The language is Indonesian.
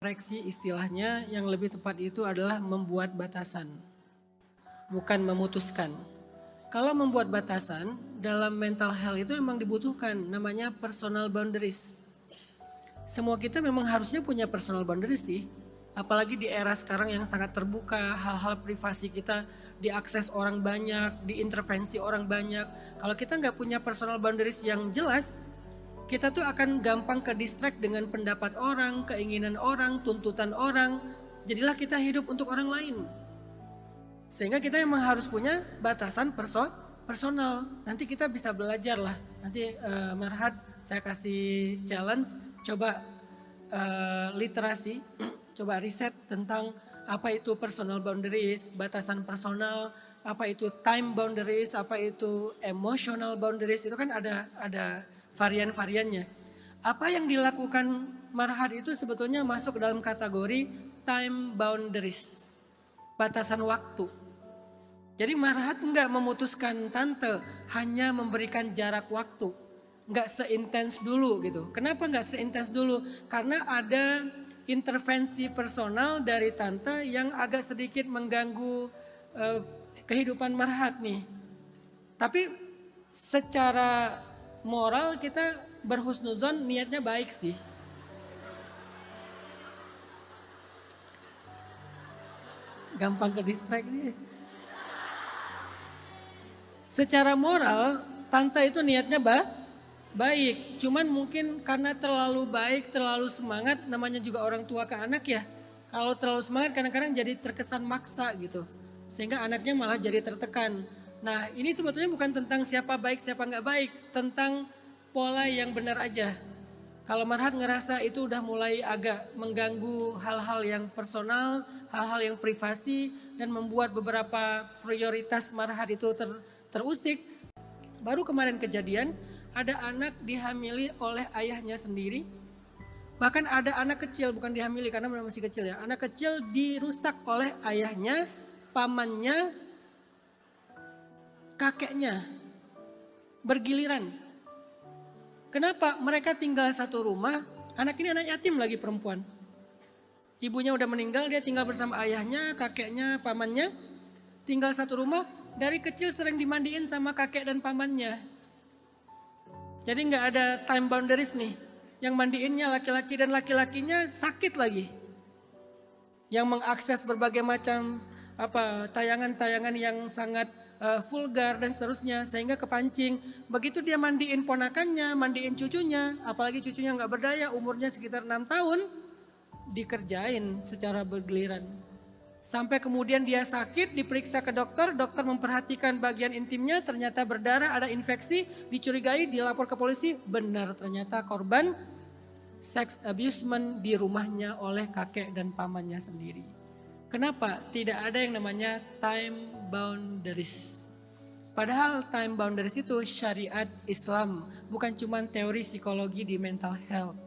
koreksi istilahnya, yang lebih tepat itu adalah membuat batasan, bukan memutuskan. Kalau membuat batasan, dalam mental health itu memang dibutuhkan, namanya personal boundaries. Semua kita memang harusnya punya personal boundaries sih. Apalagi di era sekarang yang sangat terbuka, hal-hal privasi kita diakses orang banyak, diintervensi orang banyak. Kalau kita nggak punya personal boundaries yang jelas, kita tuh akan gampang ke distract dengan pendapat orang, keinginan orang, tuntutan orang. Jadilah kita hidup untuk orang lain. Sehingga kita memang harus punya batasan personal. Nanti kita bisa belajar lah. Nanti Marhat saya kasih challenge, coba literasi, coba riset tentang apa itu personal boundaries, batasan personal, apa itu time boundaries, apa itu emotional boundaries, itu kan ada varian-variannya. Apa yang dilakukan Marhat itu sebetulnya masuk dalam kategori time boundaries, batasan waktu. Jadi Marhat enggak memutuskan tante, hanya memberikan jarak waktu. Enggak seintens dulu gitu. Kenapa enggak seintens dulu? Karena ada intervensi personal dari tante yang agak sedikit mengganggu kehidupan Marhat nih. Tapi secara moral kita berhusnuzon, niatnya baik sih. Gampang ke distract nih. Secara moral, tante itu niatnya baik. Cuman mungkin karena terlalu baik, terlalu semangat, namanya juga orang tua ke anak ya. Kalau terlalu semangat kadang-kadang jadi terkesan maksa gitu. Sehingga anaknya malah jadi tertekan. Nah ini sebetulnya bukan tentang siapa baik, siapa nggak baik. Tentang pola yang benar aja. Kalau Marhat ngerasa itu udah mulai agak mengganggu hal-hal yang personal, hal-hal yang privasi. Dan membuat beberapa prioritas Marhat itu terusik. Baru kemarin kejadian ada anak dihamili oleh ayahnya sendiri. Bahkan ada anak kecil, bukan dihamili karena masih kecil ya. Anak kecil dirusak oleh ayahnya, pamannya, kakeknya. Bergiliran. Kenapa? Mereka tinggal satu rumah, anak ini anak yatim lagi perempuan. Ibunya udah meninggal, dia tinggal bersama ayahnya, kakeknya, pamannya. Tinggal satu rumah. Dari kecil sering dimandiin sama kakek dan pamannya. Jadi nggak ada time boundaries nih. Yang mandiinnya laki-laki dan laki-lakinya sakit lagi. Yang mengakses berbagai macam tayangan-tayangan yang sangat vulgar dan seterusnya. Sehingga kepancing. Begitu dia mandiin ponakannya, mandiin cucunya. Apalagi cucunya nggak berdaya, umurnya sekitar 6 tahun. Dikerjain secara bergiliran. Sampai kemudian dia sakit, diperiksa ke dokter, dokter memperhatikan bagian intimnya, ternyata berdarah, ada infeksi, dicurigai, dilapor ke polisi, benar ternyata korban sex abusement di rumahnya oleh kakek dan pamannya sendiri. Kenapa? Tidak ada yang namanya time boundaries. Padahal time boundaries itu syariat Islam, bukan cuma teori psikologi di mental health.